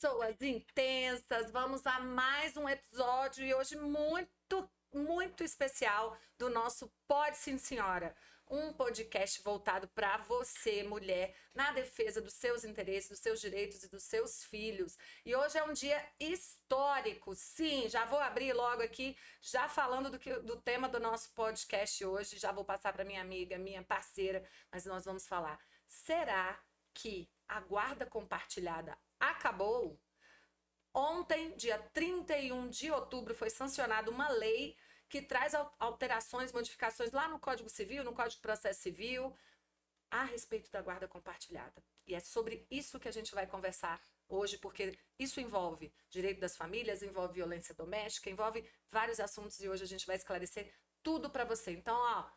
Pessoas intensas, vamos a mais um episódio e hoje muito especial do nosso Pode Sim Senhora, um podcast voltado para você, mulher, na defesa dos seus interesses, dos seus direitos e dos seus filhos. E hoje é um dia histórico, sim, já vou abrir logo aqui, já falando do tema do nosso podcast hoje, já vou passar para minha amiga, minha parceira, mas nós vamos falar, será que a guarda compartilhada acabou? Ontem, dia 31 de outubro, foi sancionada uma lei que traz alterações, modificações lá no Código Civil, no Código de Processo Civil, a respeito da guarda compartilhada. E é sobre isso que a gente vai conversar hoje, porque isso envolve direito das famílias, envolve violência doméstica, envolve vários assuntos e hoje a gente vai esclarecer tudo para você. Então, ó,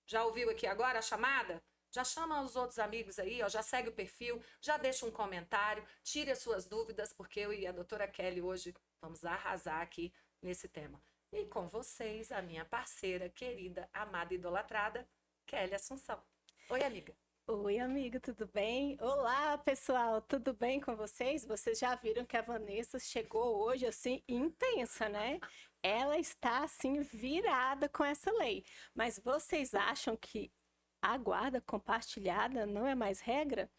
já ouviu aqui agora a chamada? Já chama os outros amigos aí, ó, já segue o perfil, já deixa um comentário, tire as suas dúvidas, porque eu e a doutora Kelly hoje vamos arrasar aqui nesse tema. E com vocês, a minha parceira, querida, amada e idolatrada, Kelly Assunção. Oi, amiga. Oi, amigo, tudo bem? Olá, pessoal, tudo bem com vocês? Vocês já viram que a Vanessa chegou hoje assim intensa, né? Ela está assim virada com essa lei. Mas vocês acham que a guarda compartilhada não é mais regra?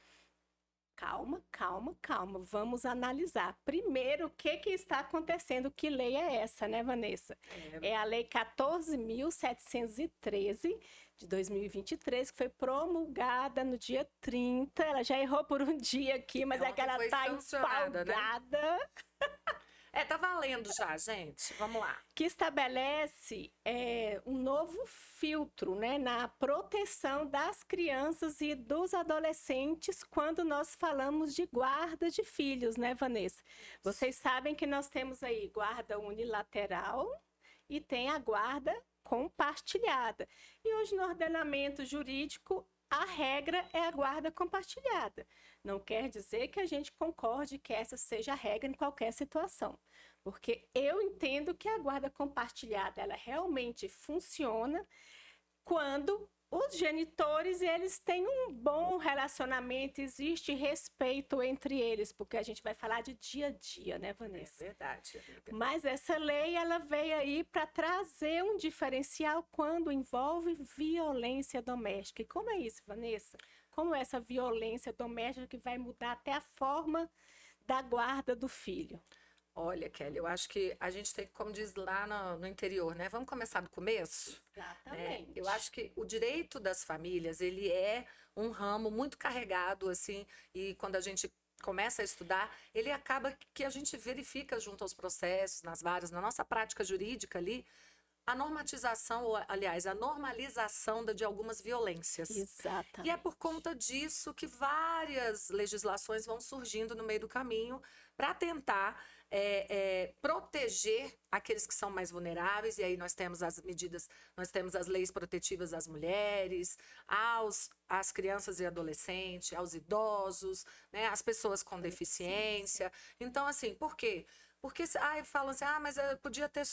Calma, calma, calma. Vamos analisar. Primeiro, o que está acontecendo? Que lei é essa, né, Vanessa? É a Lei 14.713 de 2023, que foi promulgada no dia 30. Ela já errou por um dia aqui, mas é que ela está empolgada. Né? Tá valendo já, gente. Vamos lá. Que estabelece um novo filtro, né, na proteção das crianças e dos adolescentes quando nós falamos de guarda de filhos, né, Vanessa? Vocês sabem que nós temos aí guarda unilateral e tem a guarda compartilhada. E hoje no ordenamento jurídico a regra é a guarda compartilhada. Não quer dizer que a gente concorde que essa seja a regra em qualquer situação. Porque eu entendo que a guarda compartilhada ela realmente funciona quando os genitores eles têm um bom relacionamento, existe respeito entre eles, porque a gente vai falar de dia a dia, né, Vanessa? É verdade, amiga. Mas essa lei ela veio aí para trazer um diferencial quando envolve violência doméstica. E como é isso, Vanessa? Como é essa violência doméstica que vai mudar até a forma da guarda do filho? Olha, Kelly, eu acho que a gente tem, como diz lá no interior, né? Vamos começar do começo? Exatamente. Eu acho que o direito das famílias, ele é um ramo muito carregado, assim, e quando a gente começa a estudar, ele acaba que a gente verifica junto aos processos, na nossa prática jurídica ali, a normatização, ou aliás, a normalização de algumas violências. Exatamente. E é por conta disso que várias legislações vão surgindo no meio do caminho para tentar proteger aqueles que são mais vulneráveis, e aí nós temos as medidas, nós temos as leis protetivas às mulheres, às crianças e adolescentes, aos idosos, né, às pessoas com deficiência. Então, assim, por quê? Porque falam assim, mas podia ter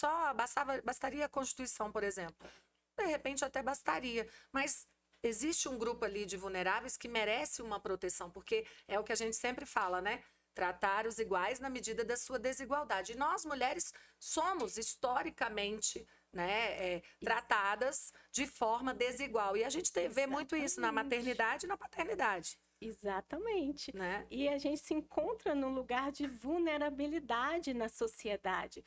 bastaria a Constituição, por exemplo. De repente até bastaria, mas existe um grupo ali de vulneráveis que merece uma proteção, porque é o que a gente sempre fala, né? Tratar os iguais na medida da sua desigualdade. E nós, mulheres, somos historicamente, né, tratadas de forma desigual. E a gente vê muito isso na maternidade e na paternidade. Exatamente. Né? E a gente se encontra num lugar de vulnerabilidade na sociedade.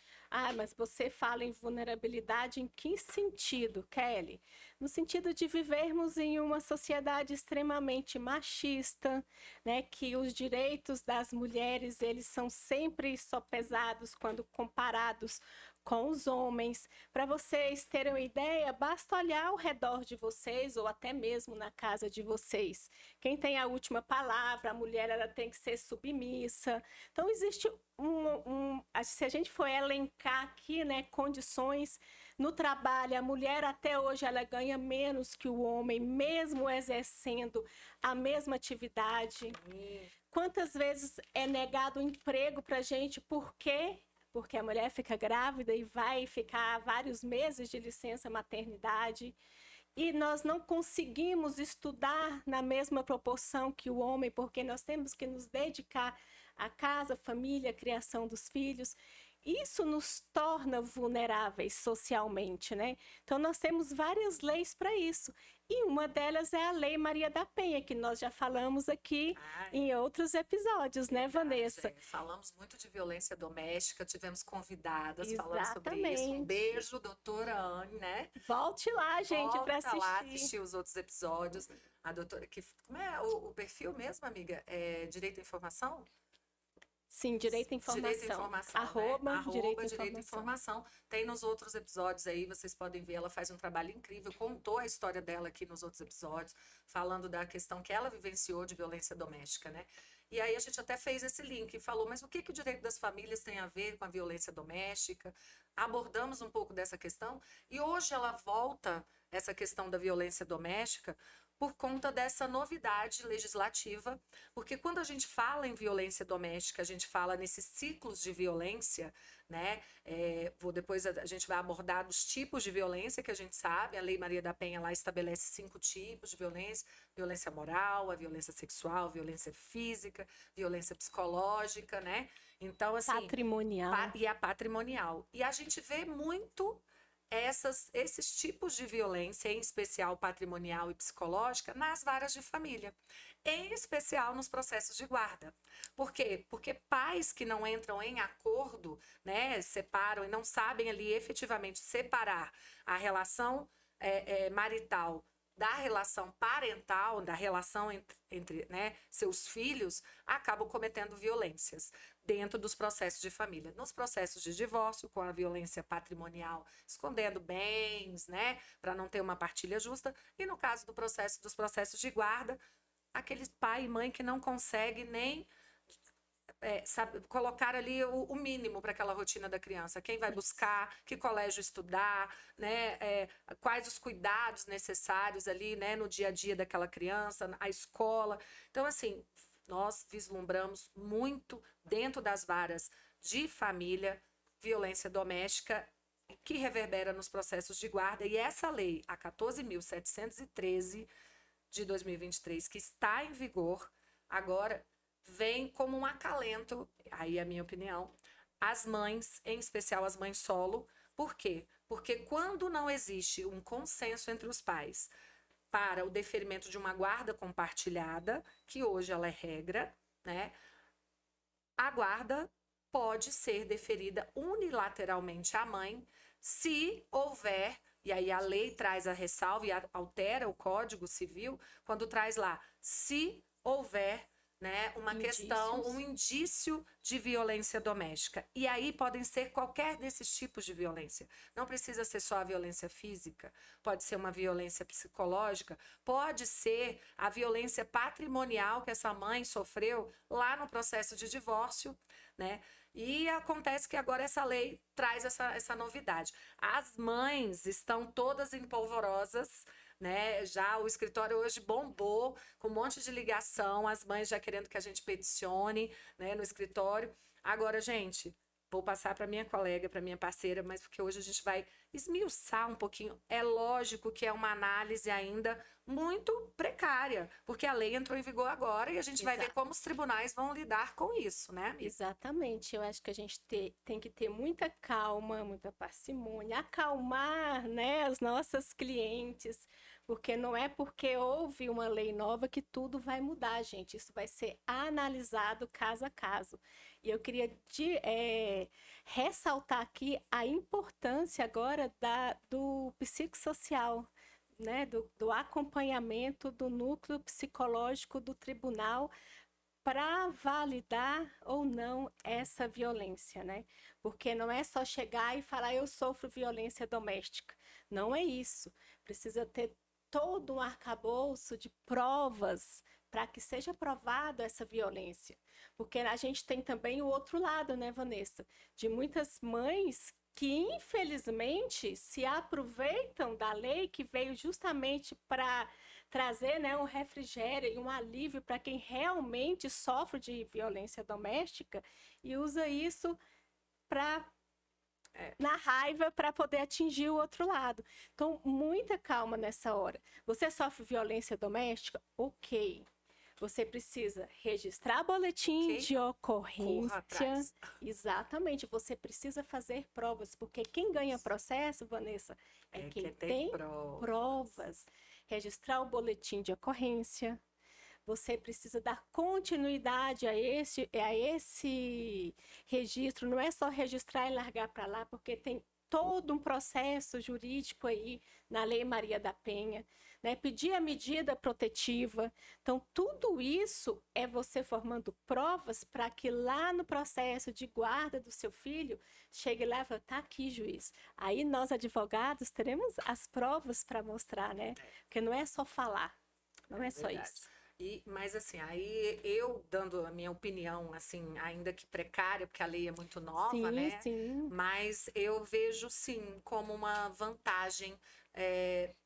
Mas você fala em vulnerabilidade em que sentido, Kelly? No sentido de vivermos em uma sociedade extremamente machista, né? Que os direitos das mulheres, eles são sempre sopesados quando comparados com os homens. Para vocês terem uma ideia, basta olhar ao redor de vocês ou até mesmo na casa de vocês. Quem tem a última palavra, a mulher ela tem que ser submissa. Então existe se a gente for elencar aqui, né, condições no trabalho, a mulher até hoje ela ganha menos que o homem, mesmo exercendo a mesma atividade. Quantas vezes é negado o emprego para a gente porque a mulher fica grávida e vai ficar vários meses de licença maternidade. e nós não conseguimos estudar na mesma proporção que o homem, porque nós temos que nos dedicar à casa, família, criação dos filhos. Isso nos torna vulneráveis socialmente, né? Então, nós temos várias leis para isso. E uma delas é a Lei Maria da Penha, que nós já falamos aqui em outros episódios, né, Vanessa? Falamos muito de violência doméstica, tivemos convidadas falando sobre isso. Um Exatamente. beijo, doutora Anne, né? Volte lá, gente, para Volta lá assistir. assistir os outros episódios. A doutora, como é o perfil mesmo, amiga? É Direito à Informação? Sim, Direito à Informação. Direito à Informação, Arroba, né? Direito à Direito à Informação. Tem nos outros episódios aí, vocês podem ver, ela faz um trabalho incrível, contou a história dela aqui nos outros episódios, falando da questão que ela vivenciou de violência doméstica, né? E aí a gente até fez esse link e falou, mas o que o direito das famílias tem a ver com a violência doméstica? Abordamos um pouco dessa questão e hoje ela volta essa questão da violência doméstica por conta dessa novidade legislativa, porque quando a gente fala em violência doméstica, a gente fala nesses ciclos de violência, né? Depois a gente vai abordar os tipos de violência que a gente sabe, a Lei Maria da Penha lá estabelece 5 tipos de violência: violência moral, a violência sexual, a violência física, violência psicológica, né? Então, assim... Patrimonial. E a patrimonial. E a gente vê muito esses tipos de violência, em especial patrimonial e psicológica, nas varas de família, em especial nos processos de guarda. Por quê? Porque pais que não entram em acordo, né, separam e não sabem ali efetivamente separar a relação marital da relação parental, da relação entre né, seus filhos, acabam cometendo violências dentro dos processos de família. Nos processos de divórcio, com a violência patrimonial, escondendo bens, né, para não ter uma partilha justa, e no caso dos processos de guarda, aquele pai e mãe que não consegue nem colocar ali o mínimo para aquela rotina da criança. Quem vai buscar, que colégio estudar, né? Quais os cuidados necessários ali, né? No dia a dia daquela criança, a escola. Então, assim, nós vislumbramos muito dentro das varas de família, violência doméstica, que reverbera nos processos de guarda. E essa lei, a 14.713 de 2023, que está em vigor agora, vem como um acalento, aí é a minha opinião, às mães, em especial as mães solo. Por quê? Porque quando não existe um consenso entre os pais para o deferimento de uma guarda compartilhada, que hoje ela é regra, né? A guarda pode ser deferida unilateralmente à mãe se houver, e aí a lei traz a ressalva e altera o Código Civil, quando traz lá, se houver, né, uma questão, um indício de violência doméstica. E aí podem ser qualquer desses tipos de violência. Não precisa ser só a violência física, pode ser uma violência psicológica, pode ser a violência patrimonial que essa mãe sofreu lá no processo de divórcio, né? E acontece que agora essa lei traz essa novidade. As mães estão todas empolvorosas, né? Já o escritório hoje bombou com um monte de ligação, as mães já querendo que a gente peticione, né, no escritório. Agora, gente, vou passar para minha colega, para minha parceira, mas porque hoje a gente vai esmiuçar um pouquinho. É lógico que é uma análise ainda muito precária, porque a lei entrou em vigor agora e a gente vai ver como os tribunais vão lidar com isso, né, amiga? Exatamente. Eu acho que a gente tem que ter muita calma, muita parcimônia, acalmar, né, as nossas clientes, porque não é porque houve uma lei nova que tudo vai mudar, gente. Isso vai ser analisado caso a caso. E eu queria ressaltar aqui a importância agora do psicossocial, né, do acompanhamento do núcleo psicológico do tribunal para validar ou não essa violência, né? Porque não é só chegar e falar eu sofro violência doméstica. Não é isso. Precisa ter todo um arcabouço de provas para que seja provado essa violência. Porque a gente tem também o outro lado, né, Vanessa? De muitas mães que, infelizmente, se aproveitam da lei que veio justamente para trazer, né, um refrigério e um alívio para quem realmente sofre de violência doméstica e usa isso para na raiva para poder atingir o outro lado. Então, muita calma nessa hora. Você sofre violência doméstica? Ok. Você precisa registrar boletim de Corra ocorrência. atrás. Exatamente. Você precisa fazer provas, porque quem ganha processo, Vanessa, é quem tem provas. Registrar o boletim de ocorrência. Você precisa dar continuidade a esse registro. Não é só registrar e largar para lá, porque tem todo um processo jurídico aí na Lei Maria da Penha, né? Pedir a medida protetiva. Então, tudo isso é você formando provas para que lá no processo de guarda do seu filho, chegue lá e fale, tá aqui, juiz. Aí nós, advogados, teremos as provas para mostrar, né? Porque não é só falar, não é só Verdade. isso. Mas assim, aí eu dando a minha opinião, assim, ainda que precária, porque a lei é muito nova, Sim, né? sim. Mas eu vejo sim como uma vantagem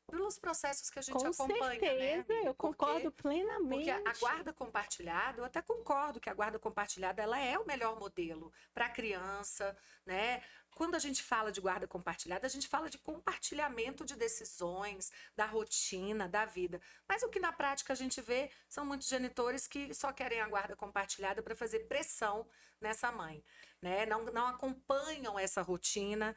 pelos processos que a gente Com acompanha, né, certeza, amiga? eu concordo Porque plenamente. a guarda compartilhada, eu até concordo que a guarda compartilhada ela é o melhor modelo para a criança, né? Quando a gente fala de guarda compartilhada, a gente fala de compartilhamento de decisões, da rotina, da vida. Mas o que na prática a gente vê são muitos genitores que só querem a guarda compartilhada para fazer pressão nessa mãe, né? Não acompanham essa rotina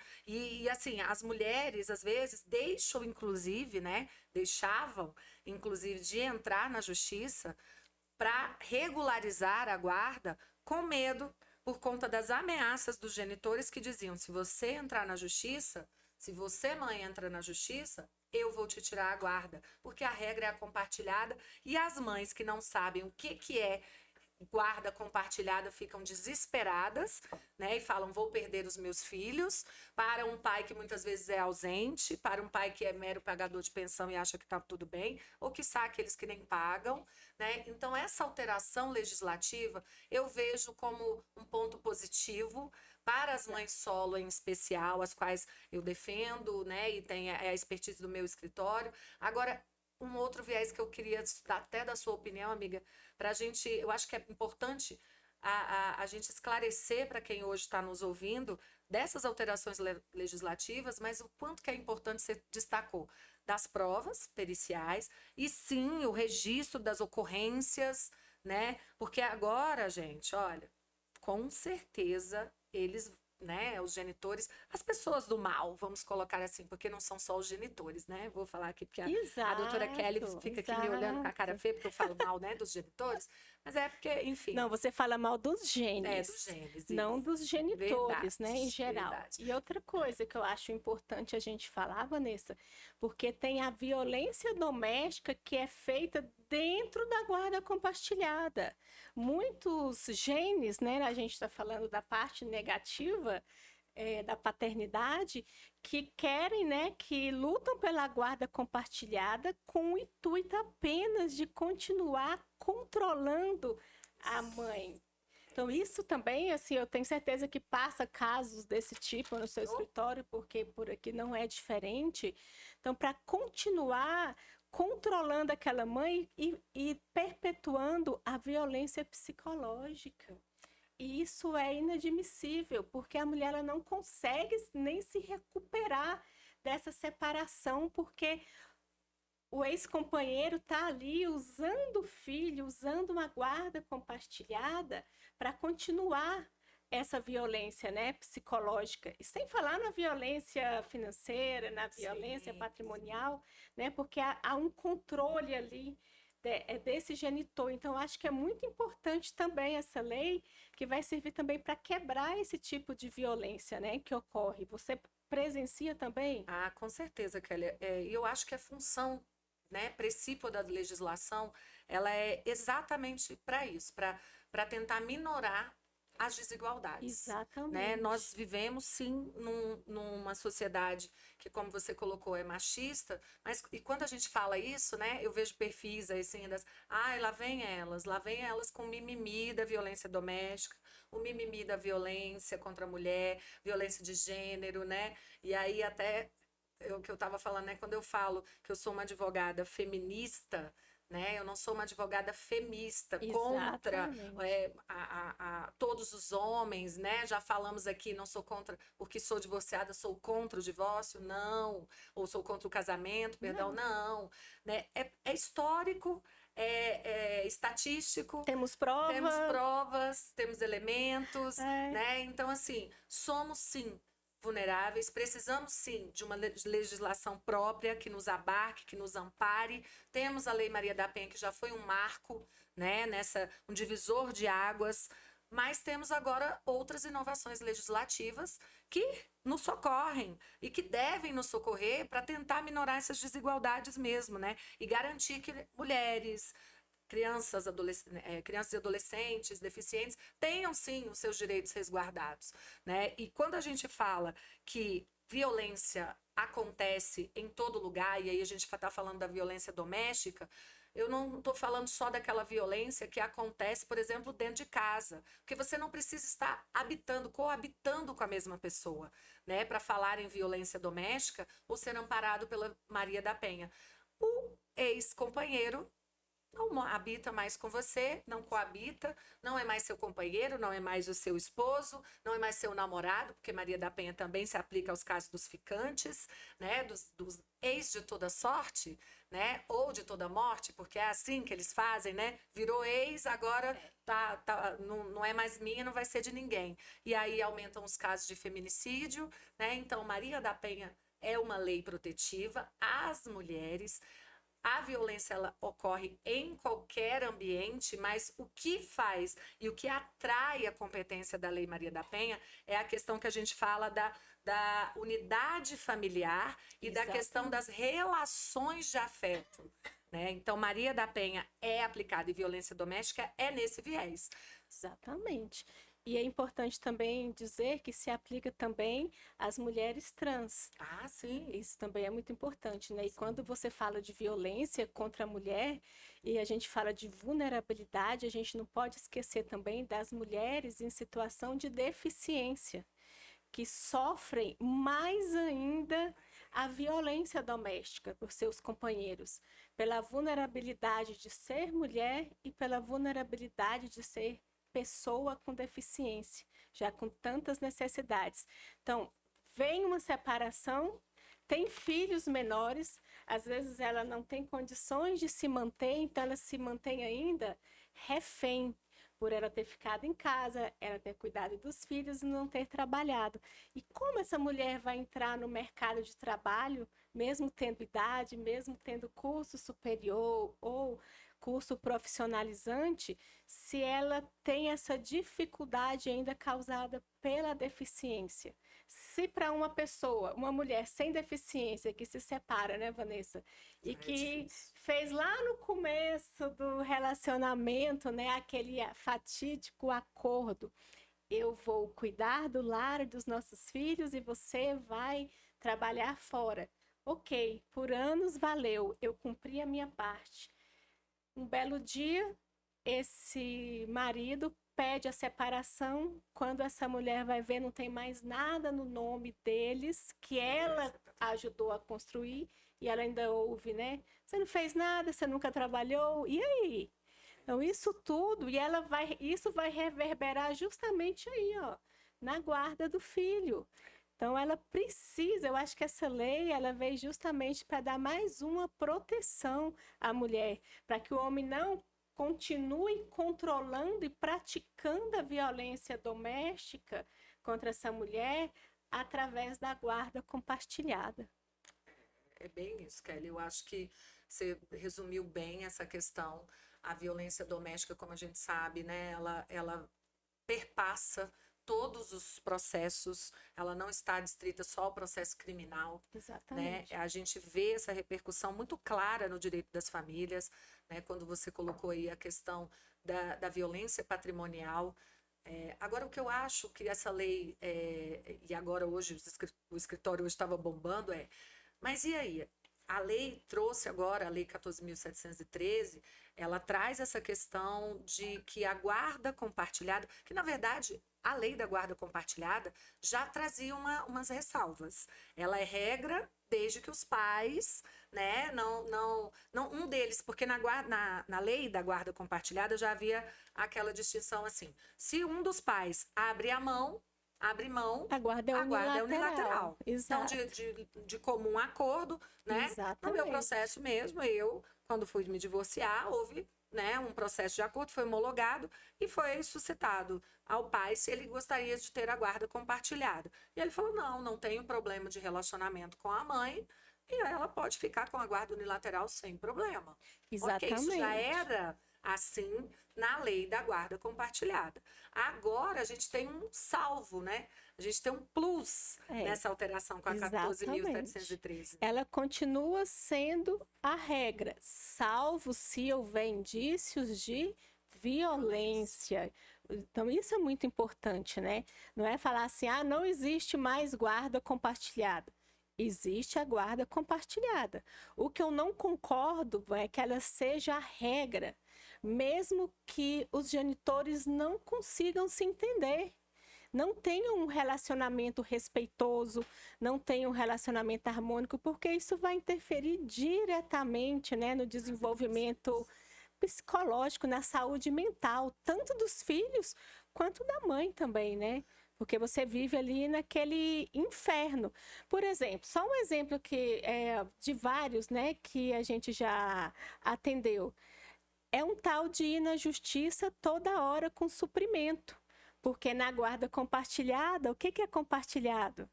assim, as mulheres às vezes deixam inclusive, né? Deixavam inclusive de entrar na justiça para regularizar a guarda com medo por conta das ameaças dos genitores que diziam: se você entrar na justiça, se você, mãe, entra na justiça, eu vou te tirar a guarda, porque a regra é a compartilhada e as mães que não sabem o que é guarda compartilhada ficam desesperadas, né? E falam, vou perder os meus filhos, para um pai que muitas vezes é ausente, para um pai que é mero pagador de pensão e acha que está tudo bem, ou quiçá aqueles que nem pagam, né? Então, essa alteração legislativa eu vejo como um ponto positivo para as mães solo em especial, as quais eu defendo, né? E tem a expertise do meu escritório. Agora, um outro viés que eu queria até da sua opinião, amiga, para a gente, eu acho que é importante a gente esclarecer para quem hoje está nos ouvindo dessas alterações legislativas, mas o quanto que é importante, você destacou, das provas periciais e sim o registro das ocorrências, né? Porque agora, gente, olha, com certeza eles, né, os genitores, as pessoas do mal, vamos colocar assim, porque não são só os genitores, né? Vou falar aqui porque a doutora Kelly fica aqui me olhando com a cara feia porque eu falo mal, né, dos genitores, mas é porque, enfim. Não, você fala mal dos genes. Dos genes, não isso. dos genitores, Verdade, né, em geral. verdade. E outra coisa que eu acho importante a gente falar, Vanessa, porque tem a violência doméstica que é feita dentro da guarda compartilhada. Muitos genes, né, a gente está falando da parte negativa, da paternidade, que querem, né, que lutam pela guarda compartilhada com o intuito apenas de continuar controlando a mãe. Então, isso também, assim, eu tenho certeza que passa casos desse tipo no seu escritório, porque por aqui não é diferente. Então, para continuar controlando aquela mãe e perpetuando a violência psicológica. E isso é inadmissível, porque a mulher ela não consegue nem se recuperar dessa separação, porque o ex-companheiro está ali usando o filho, usando uma guarda compartilhada para continuar essa violência, né, psicológica. E sem falar na violência financeira, na violência patrimonial, né, porque há um controle ali desse genitor. Então, acho que é muito importante também essa lei, que vai servir também para quebrar esse tipo de violência, né, que ocorre. Você presencia também? Ah, com certeza, Kelly. E eu acho que a função, né, princípio da legislação, ela é exatamente para isso, para tentar minorar as desigualdades, né? Exatamente. Nós vivemos sim numa sociedade que, como você colocou, é machista, mas e quando a gente fala isso, né? Eu vejo perfis aí assim ai, lá vem elas com mimimi da violência doméstica, o mimimi da violência contra a mulher, violência de gênero, né? E aí até o que eu estava falando, né? Quando eu falo que eu sou uma advogada feminista, né? Eu não sou uma advogada femista contra Exatamente. todos os homens, né? Já falamos aqui, não sou contra, porque sou divorciada, sou contra o divórcio, não. Ou sou contra o casamento, perdão, Não. não. Né? É histórico, é estatístico, Temos temos provas. provas, temos elementos, É, né? Então, assim, somos sim vulneráveis, precisamos sim de uma legislação própria que nos abarque, que nos ampare. Temos a Lei Maria da Penha, que já foi um marco, né, um divisor de águas, mas temos agora outras inovações legislativas que nos socorrem e que devem nos socorrer para tentar minorar essas desigualdades mesmo, né? E garantir que mulheres, crianças e adolescentes deficientes tenham sim os seus direitos resguardados, né? E quando a gente fala que violência acontece em todo lugar, e aí a gente está falando da violência doméstica, eu não estou falando só daquela violência que acontece, por exemplo, dentro de casa, porque você não precisa estar habitando, coabitando com a mesma pessoa, né, para falar em violência doméstica ou ser amparado pela Maria da Penha. O ex-companheiro não habita mais com você, não coabita, não é mais seu companheiro, não é mais o seu esposo, não é mais seu namorado, porque Maria da Penha também se aplica aos casos dos ficantes, né, dos ex de toda sorte, né, ou de toda morte, porque é assim que eles fazem, né, virou ex, agora não é mais minha, não vai ser de ninguém. E aí aumentam os casos de feminicídio, né, então Maria da Penha é uma lei protetiva às mulheres. A violência ela ocorre em qualquer ambiente, mas o que faz e o que atrai a competência da Lei Maria da Penha é a questão que a gente fala da unidade familiar e da questão das exatamente. relações de afeto. Né? Então, Maria da Penha é aplicada em violência doméstica, é nesse viés. Exatamente. E é importante também dizer que se aplica também às mulheres trans. Ah, sim. Isso também é muito importante, né? E quando Sim. você fala de violência contra a mulher e a gente fala de vulnerabilidade, a gente não pode esquecer também das mulheres em situação de deficiência, que sofrem mais ainda a violência doméstica por seus companheiros, pela vulnerabilidade de ser mulher e pela vulnerabilidade de ser pessoa com deficiência, já com tantas necessidades. Então, vem uma separação, tem filhos menores, às vezes ela não tem condições de se manter, então ela se mantém ainda refém por ela ter ficado em casa, ela ter cuidado dos filhos e não ter trabalhado. E como essa mulher vai entrar no mercado de trabalho, mesmo tendo idade, mesmo tendo curso superior ou curso profissionalizante, se ela tem essa dificuldade ainda causada pela deficiência? Se para uma pessoa, uma mulher sem deficiência que se separa, né, Vanessa, e É que difícil. fez lá no começo do relacionamento, né, aquele fatídico acordo, eu vou cuidar do lar e dos nossos filhos e você vai trabalhar fora. Ok, por anos valeu, eu cumpri a minha parte. Um belo dia, esse marido pede a separação. Quando essa mulher vai ver, não tem mais nada no nome deles que ela ajudou a construir. E ela ainda ouve, né? Você não fez nada, você nunca trabalhou. E aí? Então, isso tudo, isso vai reverberar justamente aí, ó, na guarda do filho. Então, ela precisa, eu acho que essa lei, ela veio justamente para dar mais uma proteção à mulher, para que o homem não continue controlando e praticando a violência doméstica contra essa mulher através da guarda compartilhada. É bem isso, Kelly. Eu acho que você resumiu bem essa questão. A violência doméstica, como a gente sabe, né? Ela perpassa todos os processos, ela não está distrita só ao processo criminal, né? Exatamente. A gente vê essa repercussão muito clara no direito das famílias, né? Quando você colocou aí a questão da violência patrimonial. Agora, o que eu acho que essa lei, e agora hoje o escritório hoje estava bombando, mas e aí? A lei trouxe agora, a Lei 14.713, ela traz essa questão de que a guarda compartilhada, que na verdade a lei da guarda compartilhada já trazia umas ressalvas. Ela é regra, desde que os pais, né, não um deles, porque na lei da guarda compartilhada já havia aquela distinção assim, se um dos pais abre mão, A guarda é a guarda é unilateral. unilateral. Então, Exato. de comum acordo, né, no meu Exatamente. processo mesmo, quando fui me divorciar, houve, né, um processo de acordo, foi homologado e foi suscitado ao pai se ele gostaria de ter a guarda compartilhada. E ele falou, não tenho problema de relacionamento com a mãe, e ela pode ficar com a guarda unilateral sem problema. Ok, isso já Exatamente. era assim na lei da guarda compartilhada. Agora a gente tem um salvo, né? A gente tem um plus nessa alteração com a Exatamente. 14.713. Ela continua sendo a regra, salvo se houver indícios de violência. Então, isso é muito importante, né? Não é falar assim, não existe mais guarda compartilhada. Existe a guarda compartilhada. O que eu não concordo é que ela seja a regra, mesmo que os genitores não consigam se entender, não tenham um relacionamento respeitoso, não tenham um relacionamento harmônico, porque isso vai interferir diretamente, né, no desenvolvimento psicológico, na saúde mental, tanto dos filhos quanto da mãe também, né? Porque você vive ali naquele inferno. Por exemplo, só um exemplo de vários, né, que a gente já atendeu. É um tal de ir na justiça toda hora com suprimento. Porque na guarda compartilhada, o que é compartilhado?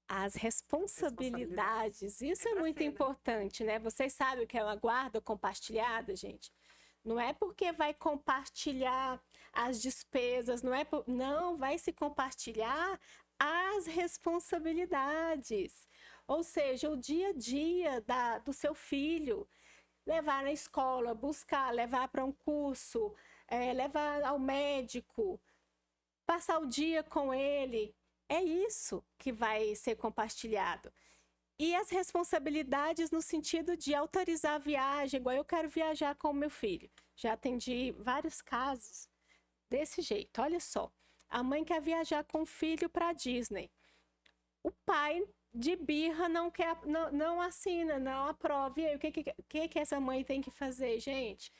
As responsabilidades. Isso é muito importante, né? Vocês sabem o que é uma guarda compartilhada, gente? Não é porque vai compartilhar as despesas, não, vai se compartilhar as responsabilidades. Ou seja, o dia a dia do seu filho, levar na escola, buscar, levar para um curso, levar ao médico, passar o dia com ele. É isso que vai ser compartilhado. E as responsabilidades no sentido de autorizar a viagem, igual eu quero viajar com o meu filho. Já atendi vários casos desse jeito. Olha só, a mãe quer viajar com o filho para a Disney. O pai, de birra, não assina, não aprova. E aí, o que essa mãe tem que fazer, gente?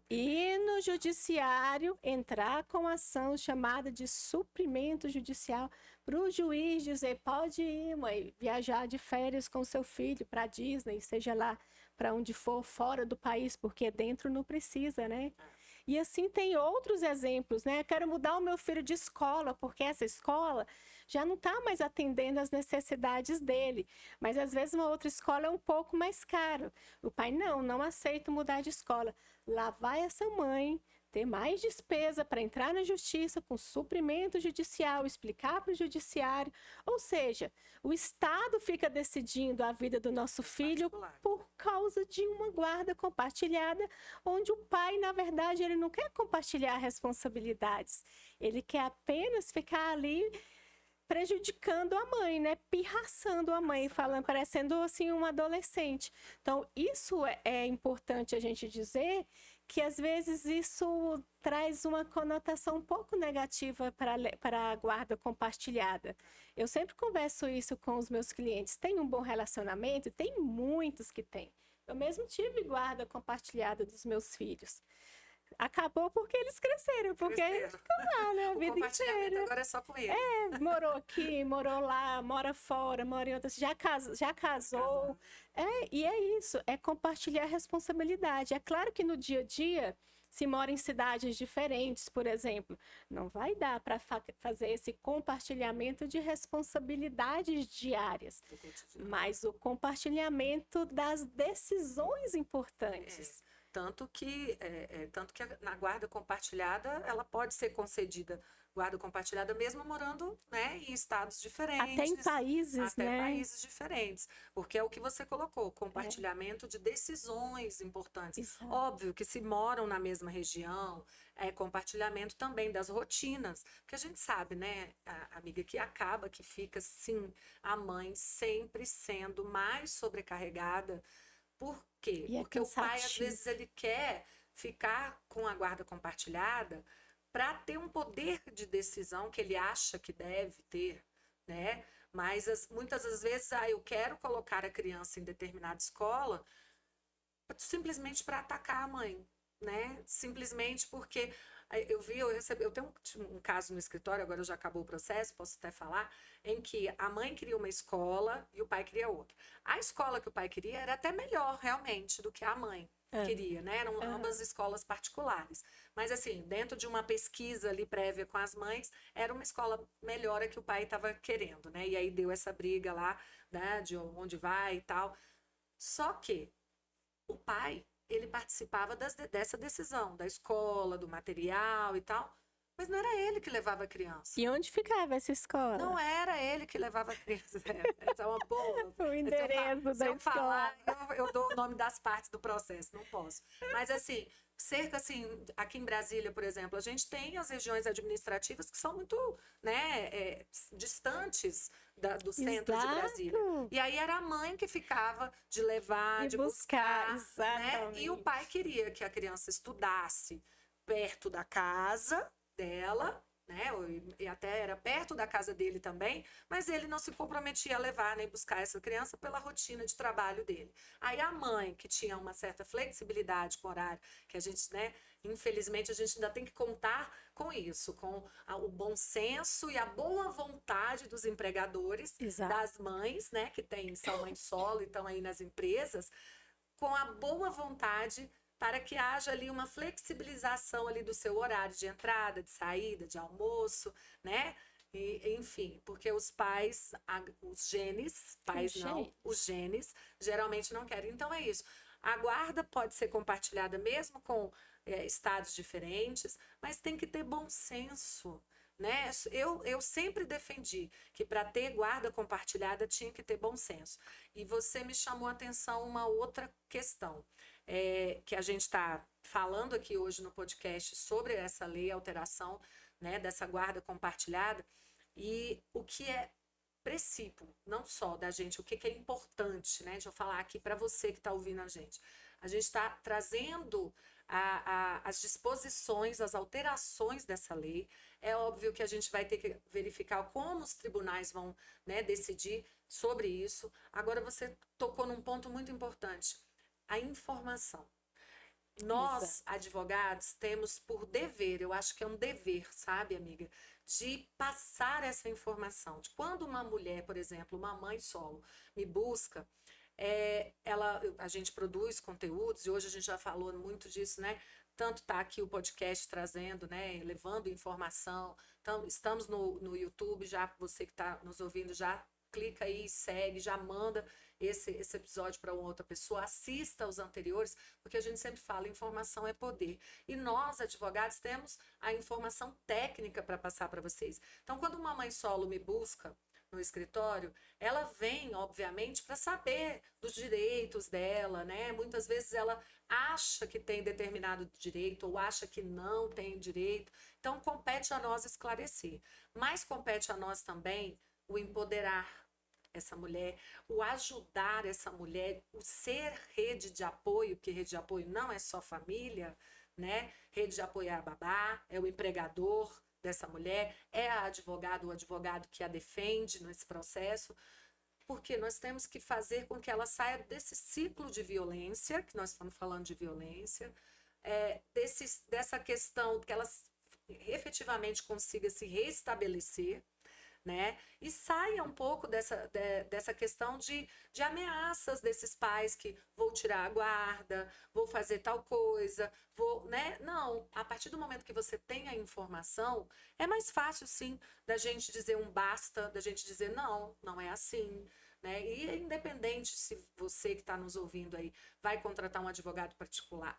Ir no judiciário, entrar com ação chamada de suprimento judicial para o juiz dizer, pode ir, mãe, viajar de férias com seu filho para Disney, seja lá para onde for, fora do país, porque dentro não precisa, né? E assim tem outros exemplos, né? Eu quero mudar o meu filho de escola, porque essa escola já não está mais atendendo às necessidades dele. Mas às vezes uma outra escola é um pouco mais caro. O pai, não aceito mudar de escola. Lá vai essa mãe ter mais despesa para entrar na justiça com suprimento judicial, explicar para o judiciário. Ou seja, o Estado fica decidindo a vida do nosso filho por causa de uma guarda compartilhada, onde o pai, na verdade, ele não quer compartilhar responsabilidades. Ele quer apenas ficar ali prejudicando a mãe, né? Pirraçando a mãe, falando, parecendo assim um adolescente. Então, isso é importante a gente dizer, que às vezes isso traz uma conotação um pouco negativa para a guarda compartilhada. Eu sempre converso isso com os meus clientes. Tem um bom relacionamento? Tem muitos que têm. Eu mesmo tive guarda compartilhada dos meus filhos. Acabou porque eles cresceram, porque ficam lá, né, a vida inteira. Agora é só com eles. Morou aqui, morou lá, mora fora, mora em outras, já casou. E é isso, é compartilhar a responsabilidade. É claro que no dia a dia, se mora em cidades diferentes, por exemplo, não vai dar para fazer esse compartilhamento de responsabilidades diárias, mas o compartilhamento das decisões importantes. Tanto que na guarda compartilhada, ela pode ser concedida, guarda compartilhada, mesmo morando, né, em estados diferentes. Até em países, até né? países diferentes. Porque é o que você colocou, compartilhamento de decisões importantes. Exato. Óbvio que se moram na mesma região, compartilhamento também das rotinas. Porque a gente sabe, né, amiga, que fica, sim, a mãe sempre sendo mais sobrecarregada. Por quê? Porque o pai, às vezes, ele quer ficar com a guarda compartilhada para ter um poder de decisão que ele acha que deve ter, né? Mas muitas das vezes, eu quero colocar a criança em determinada escola simplesmente para atacar a mãe, né? Simplesmente porque eu tenho um caso no escritório, agora já acabou o processo, posso até falar, em que a mãe queria uma escola e o pai queria outra. A escola que o pai queria era até melhor, realmente, do que a mãe queria, né? Eram ambas escolas particulares. Mas, assim, dentro de uma pesquisa ali prévia com as mães, era uma escola melhor a que o pai estava querendo, né? E aí deu essa briga lá, né, de onde vai e tal. Só que o pai, ele participava dessa decisão, da escola, do material e tal, mas não era ele que levava a criança. E onde ficava essa escola? Não era ele que levava a criança. Essa é uma boa. O endereço da Se eu escola. falar, eu dou o nome das partes do processo, não posso. Mas, assim, cerca, assim, aqui em Brasília, por exemplo, a gente tem as regiões administrativas que são muito, né, distantes do centro de Brasília. Exato. E aí era a mãe que ficava de levar, E de buscar, buscar, né? exatamente. E o pai queria que a criança estudasse perto da casa dela, né? E até era perto da casa dele também, mas ele não se comprometia a levar nem buscar essa criança pela rotina de trabalho dele. Aí a mãe, que tinha uma certa flexibilidade com o horário, que a gente, né, infelizmente a gente ainda tem que contar com isso, com o bom senso e a boa vontade dos empregadores, Exato. das mães, né, que são mães solo e estão aí nas empresas, com a boa vontade para que haja ali uma flexibilização ali do seu horário de entrada, de saída, de almoço, né? E, enfim, porque os pais, os genes, pais não, os genes, geralmente não querem. Então é isso. A guarda pode ser compartilhada mesmo com estados diferentes, mas tem que ter bom senso. Né? Eu sempre defendi que para ter guarda compartilhada tinha que ter bom senso. E você me chamou a atenção uma outra questão, que a gente está falando aqui hoje no podcast sobre essa lei, alteração, né, dessa guarda compartilhada, e o que é princípio, não só da gente, o que é importante, né? Deixa eu falar aqui para você que está ouvindo a gente. A gente está trazendo as disposições, as alterações dessa lei. É óbvio que a gente vai ter que verificar como os tribunais vão, né, decidir sobre isso. Agora você tocou num ponto muito importante, a informação. Nós, advogados, temos por dever, eu acho que é um dever, sabe, amiga, de passar essa informação. De quando uma mulher, por exemplo, uma mãe solo, me busca, a gente produz conteúdos, e hoje a gente já falou muito disso, né? Tanto tá aqui o podcast trazendo, né? Levando informação. Então, estamos no YouTube, já você que está nos ouvindo, já clica aí, segue, já manda esse episódio para uma outra pessoa, assista aos anteriores, porque a gente sempre fala, informação é poder. E nós, advogados, temos a informação técnica para passar para vocês. Então, quando uma mãe solo me busca no escritório, ela vem, obviamente, para saber dos direitos dela, né? Muitas vezes ela acha que tem determinado direito ou acha que não tem direito. Então, compete a nós esclarecer. Mas compete a nós também o empoderar essa mulher, o ajudar essa mulher, o ser rede de apoio, porque rede de apoio não é só família, né? Rede de apoio é a babá, é o empregador dessa mulher, é a advogada, o advogado que a defende nesse processo, porque nós temos que fazer com que ela saia desse ciclo de violência, que nós estamos falando de violência, dessa questão que ela efetivamente consiga se restabelecer, né? E saia um pouco dessa questão de ameaças desses pais que vou tirar a guarda, vou fazer tal coisa, né? Não, a partir do momento que você tem a informação, é mais fácil, sim, da gente dizer um basta, da gente dizer não, não é assim, né? E independente se você que está nos ouvindo aí vai contratar um advogado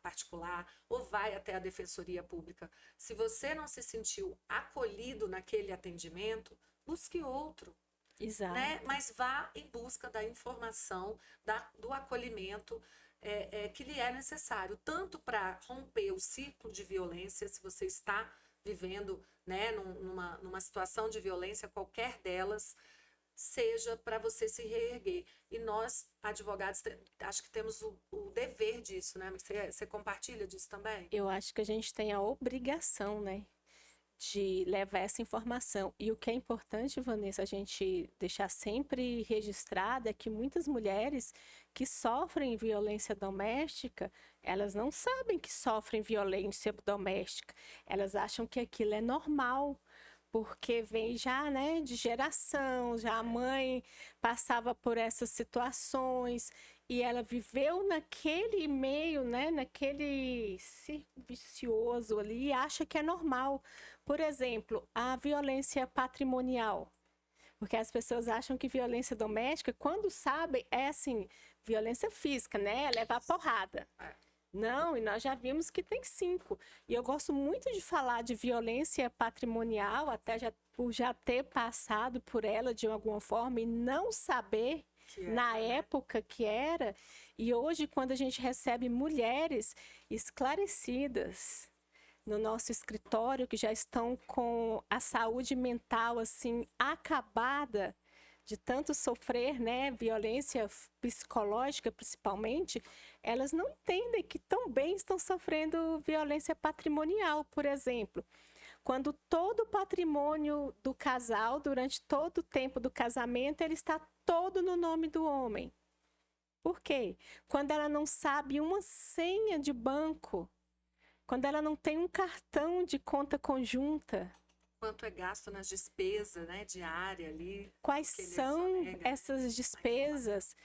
particular ou vai até a Defensoria Pública, se você não se sentiu acolhido naquele atendimento, busque outro. Exato. Né? Mas vá em busca da informação, do acolhimento que lhe é necessário, tanto para romper o ciclo de violência, se você está vivendo, né, numa situação de violência, qualquer delas, seja para você se reerguer. E nós, advogados, acho que temos o dever disso, né? Você compartilha disso também? Eu acho que a gente tem a obrigação, né, de levar essa informação. E o que é importante, Vanessa, a gente deixar sempre registrado é que muitas mulheres que sofrem violência doméstica, elas não sabem que sofrem violência doméstica. Elas acham que aquilo é normal, porque vem já, né, de geração, já a mãe passava por essas situações e ela viveu naquele meio, né, naquele círculo vicioso ali e acha que é normal. Por exemplo, a violência patrimonial. Porque as pessoas acham que violência doméstica, quando sabem, é assim, violência física, né? É levar porrada. Não, e nós já vimos que tem 5. E eu gosto muito de falar de violência patrimonial, até já, por já ter passado por ela de alguma forma e não saber na época que era. E hoje, quando a gente recebe mulheres esclarecidas no nosso escritório, que já estão com a saúde mental assim acabada de tanto sofrer, né, violência psicológica principalmente, elas não entendem que também estão sofrendo violência patrimonial, por exemplo. Quando todo o patrimônio do casal, durante todo o tempo do casamento, ele está todo no nome do homem. Por quê? Quando ela não sabe uma senha de banco, quando ela não tem um cartão de conta conjunta. Quanto é gasto nas despesas, né, diária ali. Quais são essas despesas?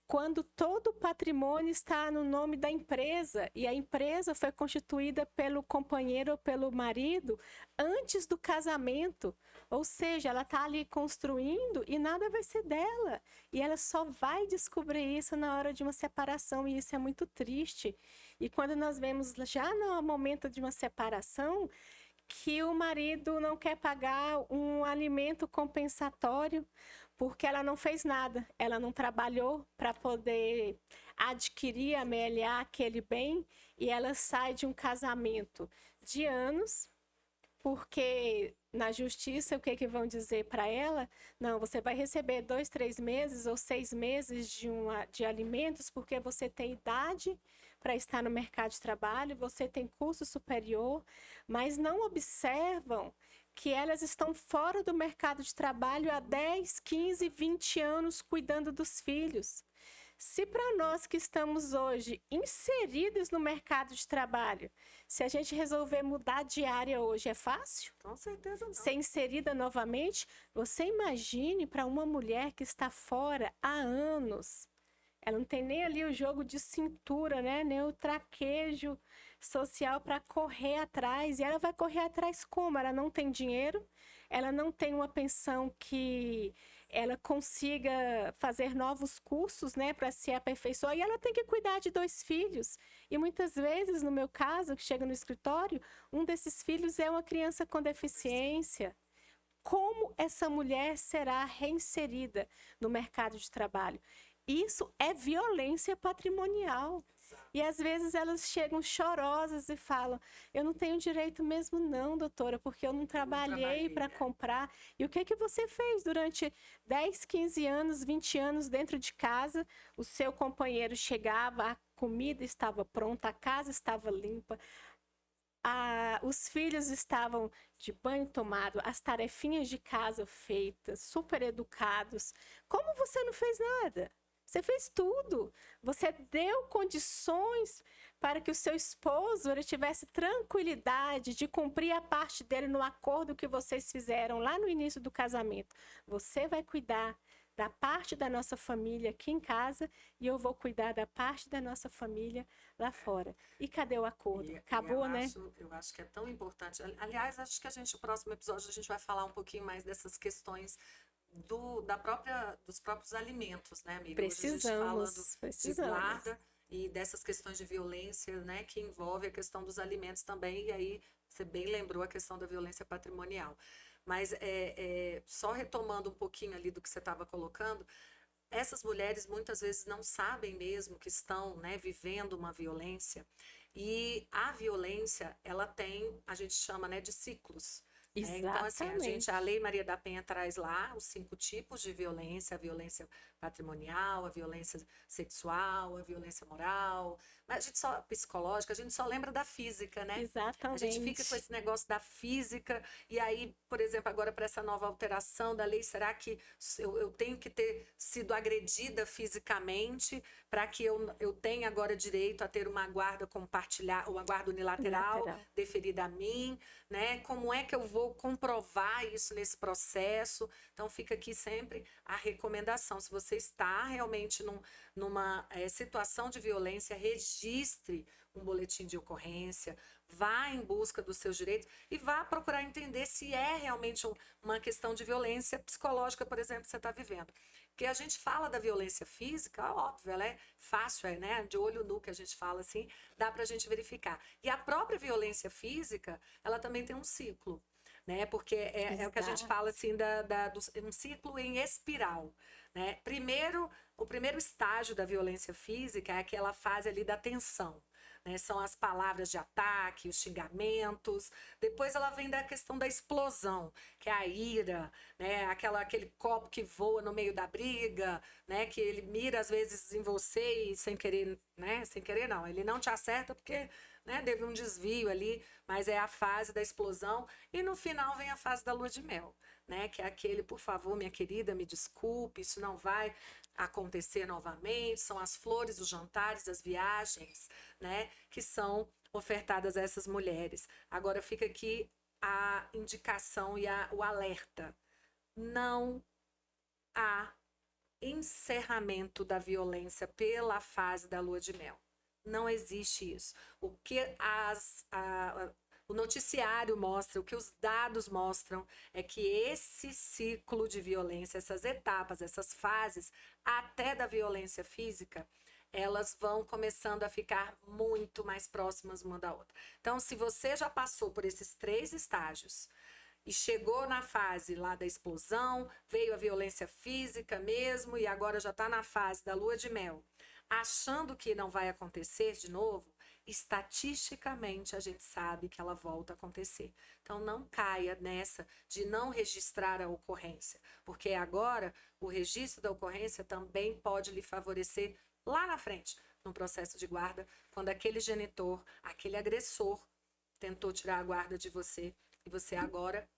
Quando todo o patrimônio está no nome da empresa e a empresa foi constituída pelo companheiro ou pelo marido antes do casamento, ou seja, ela está ali construindo e nada vai ser dela. E ela só vai descobrir isso na hora de uma separação e isso é muito triste. E quando nós vemos já no momento de uma separação, que o marido não quer pagar um alimento compensatório porque ela não fez nada, ela não trabalhou para poder adquirir, amealhar aquele bem e ela sai de um casamento de anos, porque na justiça o que vão dizer para ela? Não, você vai receber 2, 3 meses ou 6 meses de alimentos porque você tem idade para estar no mercado de trabalho, você tem curso superior, mas não observam que elas estão fora do mercado de trabalho há 10, 15, 20 anos cuidando dos filhos. Se para nós que estamos hoje inseridos no mercado de trabalho, se a gente resolver mudar de área hoje, é fácil? Com certeza não. Ser inserida novamente? Você imagine para uma mulher que está fora há anos. Ela não tem nem ali o jogo de cintura, né? Nem o traquejo social para correr atrás. E ela vai correr atrás como? Ela não tem dinheiro, ela não tem uma pensão que ela consiga fazer novos cursos, né, para se aperfeiçoar. E ela tem que cuidar de 2 filhos. E muitas vezes, no meu caso, que chega no escritório, um desses filhos é uma criança com deficiência. Como essa mulher será reinserida no mercado de trabalho? Isso é violência patrimonial. E às vezes elas chegam chorosas e falam: eu não tenho direito mesmo não, doutora, porque eu não trabalhei para comprar. E o que você fez durante 10, 15 anos, 20 anos dentro de casa? O seu companheiro chegava, a comida estava pronta, a casa estava limpa, os filhos estavam de banho tomado, as tarefinhas de casa feitas, super educados. Como você não fez nada? Você fez tudo. Você deu condições para que o seu esposo ele tivesse tranquilidade de cumprir a parte dele no acordo que vocês fizeram lá no início do casamento. Você vai cuidar da parte da nossa família aqui em casa e eu vou cuidar da parte da nossa família lá fora. E cadê o acordo? Acabou, né? Eu acho que é tão importante. Aliás, acho que o próximo episódio a gente vai falar um pouquinho mais dessas questões dos próprios alimentos, né, amiga? Precisamos. De guarda e dessas questões de violência, né, que envolve a questão dos alimentos também, e aí você bem lembrou a questão da violência patrimonial. Mas só retomando um pouquinho ali do que você estava colocando, essas mulheres muitas vezes não sabem mesmo que estão, né, vivendo uma violência, e a violência, ela tem, a gente chama, né, de ciclos. Então, assim, a Lei Maria da Penha traz lá os 5 tipos de violência: a violência patrimonial, a violência sexual, a violência moral, A gente só, psicológica, a gente só lembra da física, né? Exatamente. A gente fica com esse negócio da física, e aí, por exemplo, agora para essa nova alteração da lei, será que eu tenho que ter sido agredida fisicamente para que eu tenha agora direito a ter uma guarda compartilhada, uma guarda unilateral deferida a mim, né? Como é que eu vou comprovar isso nesse processo? Então, fica aqui sempre a recomendação. Se você está realmente numa situação de violência, registre um boletim de ocorrência, vá em busca dos seus direitos e vá procurar entender se é realmente uma questão de violência psicológica, por exemplo, que você está vivendo. Porque a gente fala da violência física, óbvio, ela é fácil, né? De olho nu que a gente fala assim, dá para a gente verificar. E a própria violência física, ela também tem um ciclo, né? Porque é o que a gente fala assim, um ciclo em espiral, né? O primeiro estágio da violência física é aquela fase ali da tensão, né? São as palavras de ataque, os xingamentos. Depois ela vem da questão da explosão, que é a ira, né? Aquele copo que voa no meio da briga, né? Que ele mira às vezes em você e sem querer, né? Sem querer não, ele não te acerta porque, né, teve um desvio ali, mas é a fase da explosão. E no final vem a fase da lua de mel, né? Que é aquele, por favor, minha querida, me desculpe, isso não vai acontecer novamente. São as flores, os jantares, as viagens, né, que são ofertadas a essas mulheres. Agora fica aqui a indicação e o alerta. Não há encerramento da violência pela fase da lua de mel. Não existe isso. O que o noticiário mostra, o que os dados mostram é que esse ciclo de violência, essas etapas, essas fases, até da violência física, elas vão começando a ficar muito mais próximas uma da outra. Então, se você já passou por esses 3 estágios e chegou na fase lá da explosão, veio a violência física mesmo e agora já está na fase da lua de mel, achando que não vai acontecer de novo, estatisticamente a gente sabe que ela volta a acontecer. Então não caia nessa de não registrar a ocorrência, porque agora o registro da ocorrência também pode lhe favorecer lá na frente, no processo de guarda, quando aquele genitor, aquele agressor tentou tirar a guarda de você e você agora,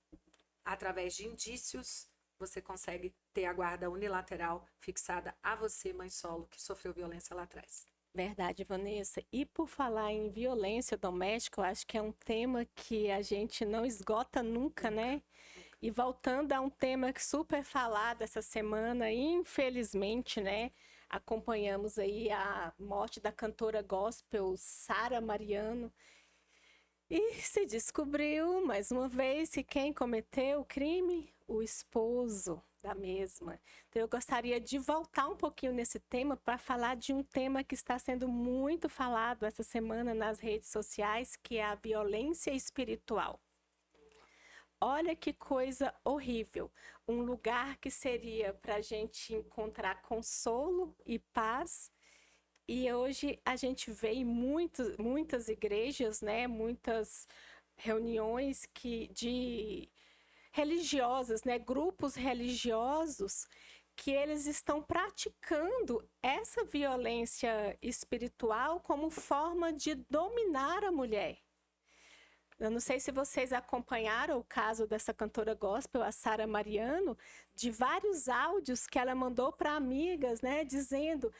através de indícios, você consegue ter a guarda unilateral fixada a você, mãe solo, que sofreu violência lá atrás. Verdade, Vanessa. E por falar em violência doméstica, eu acho que é um tema que a gente não esgota nunca, né? E voltando a um tema super falado essa semana, infelizmente, né? Acompanhamos aí a morte da cantora gospel Sara Mariano. E se descobriu, mais uma vez, que quem cometeu o crime? O esposo da mesma. Então, eu gostaria de voltar um pouquinho nesse tema para falar de um tema que está sendo muito falado essa semana nas redes sociais, que é a violência espiritual. Olha que coisa horrível. Um lugar que seria para a gente encontrar consolo e paz. E hoje a gente vê em muitas igrejas, né, muitas reuniões de religiosas, né, grupos religiosos, que eles estão praticando essa violência espiritual como forma de dominar a mulher. Eu não sei se vocês acompanharam o caso dessa cantora gospel, a Sara Mariano, de vários áudios que ela mandou para amigas, né, dizendo...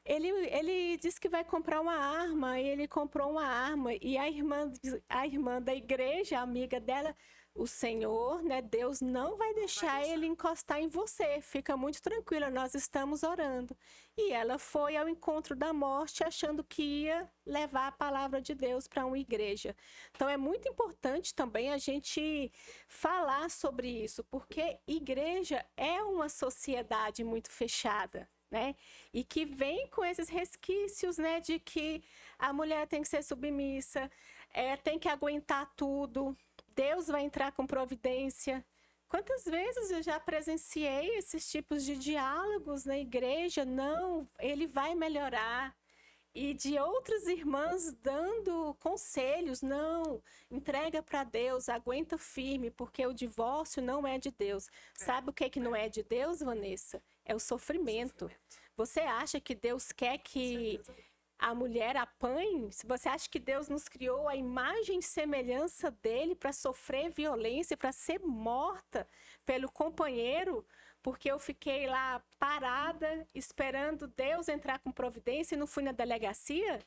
Ele disse que vai comprar uma arma, e ele comprou uma arma, e a irmã da igreja, a amiga dela, o Senhor, né, Deus não vai deixar ele encostar em você, fica muito tranquila, nós estamos orando. E ela foi ao encontro da morte, achando que ia levar a palavra de Deus para uma igreja. Então é muito importante também a gente falar sobre isso, porque igreja é uma sociedade muito fechada. Né? E que vem com esses resquícios, né, de que a mulher tem que ser submissa, tem que aguentar tudo, Deus vai entrar com providência. Quantas vezes eu já presenciei esses tipos de diálogos na igreja? Não, ele vai melhorar. E de outras irmãs dando conselhos, não, entrega para Deus, aguenta firme, porque o divórcio não é de Deus. Sabe o que não é de Deus, Vanessa? É o sofrimento. Você acha que Deus quer que a mulher apanhe? Se você acha que Deus nos criou a imagem e semelhança dele para sofrer violência, para ser morta pelo companheiro, porque eu fiquei lá parada esperando Deus entrar com providência e não fui na delegacia?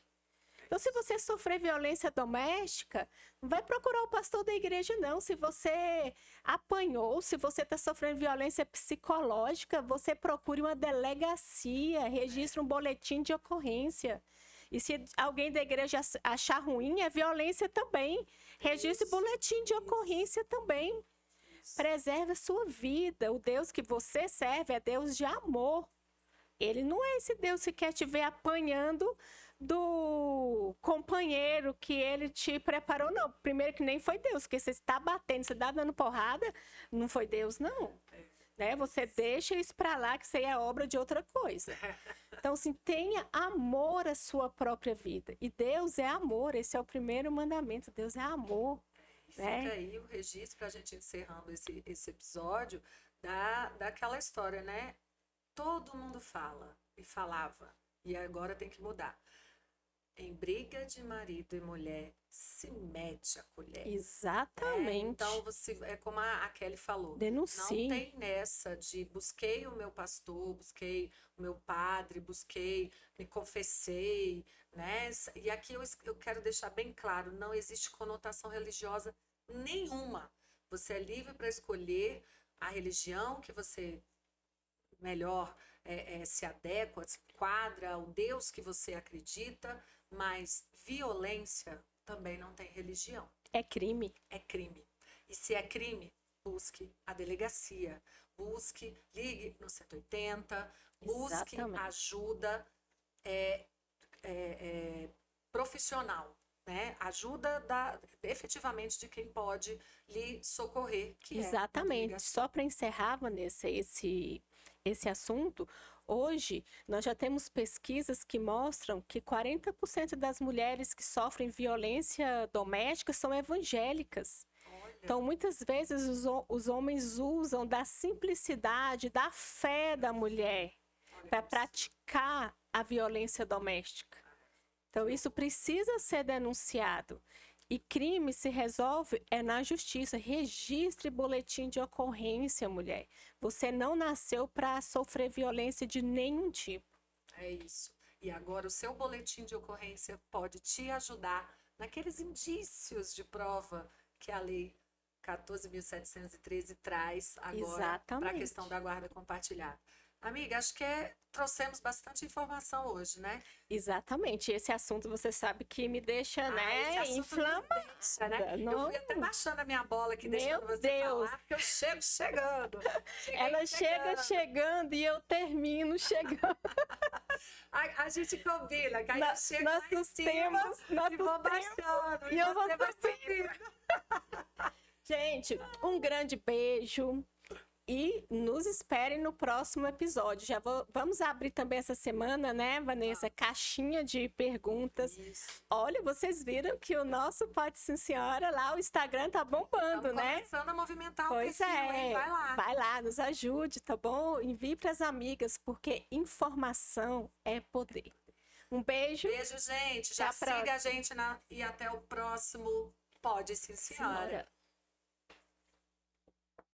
Então, se você sofrer violência doméstica, não vai procurar o pastor da igreja, não. Se você apanhou, se você está sofrendo violência psicológica, você procure uma delegacia, registre um boletim de ocorrência. E se alguém da igreja achar ruim, é violência também. Registre boletim de ocorrência também. Preserve a sua vida. O Deus que você serve é Deus de amor. Ele não é esse Deus que quer te ver apanhando do companheiro que ele te preparou, não. Primeiro que nem foi Deus, porque você está batendo, você está dando porrada, não foi Deus, não. Né? Você deixa isso para lá, que isso aí é obra de outra coisa. Então, assim, tenha amor à sua própria vida. E Deus é amor, esse é o primeiro mandamento, Deus é amor. Fica aí o registro para a gente encerrando esse episódio daquela história, né? Todo mundo fala e falava, e agora tem que mudar. Em briga de marido e mulher, se mete a colher. Exatamente. Então, é como a Kelly falou. Denuncie. Não tem nessa de busquei o meu pastor, busquei o meu padre, me confessei, né? E aqui eu quero deixar bem claro, não existe conotação religiosa nenhuma. Você é livre para escolher a religião que você melhor se adequa, se enquadra ao Deus que você acredita, mas violência também não tem religião. É crime. É crime. E se é crime, busque a delegacia, ligue no 180, busque Exatamente. ajuda profissional, né? Ajuda efetivamente de quem pode lhe socorrer. Exatamente. Só para encerrar, Vanessa, esse assunto, hoje nós já temos pesquisas que mostram que 40% das mulheres que sofrem violência doméstica são evangélicas. Olha. Então, muitas vezes os homens usam da simplicidade, da fé da mulher para praticar a violência doméstica. Então, isso precisa ser denunciado. E crime se resolve na justiça. Registre boletim de ocorrência, mulher. Você não nasceu para sofrer violência de nenhum tipo. É isso. E agora o seu boletim de ocorrência pode te ajudar naqueles indícios de prova que a lei 14.713 traz agora para a questão da guarda compartilhada. Amiga, acho que trouxemos bastante informação hoje, né? Exatamente. Esse assunto, você sabe que me deixa, né, inflamada. Né? Não... Eu fui até baixando a minha bola aqui, deixando você falar, porque eu chego chegando. Ela chega chegando e eu termino chegando. A gente combina, que aí eu chego nossos tempos, e vou baixando. E eu vou subindo. Gente, um grande beijo. E nos esperem no próximo episódio. Vamos abrir também essa semana, né, Vanessa? Caixinha de perguntas. Isso. Olha, vocês viram que o nosso Pode Sim Senhora lá, o Instagram tá bombando, né? Começando a movimentar pois o perfil, hein? Vai lá. Vai lá, nos ajude, tá bom? Envie para as amigas, porque informação é poder. Um beijo. Beijo, gente. Já siga a gente e até o próximo Pode Sim Senhora.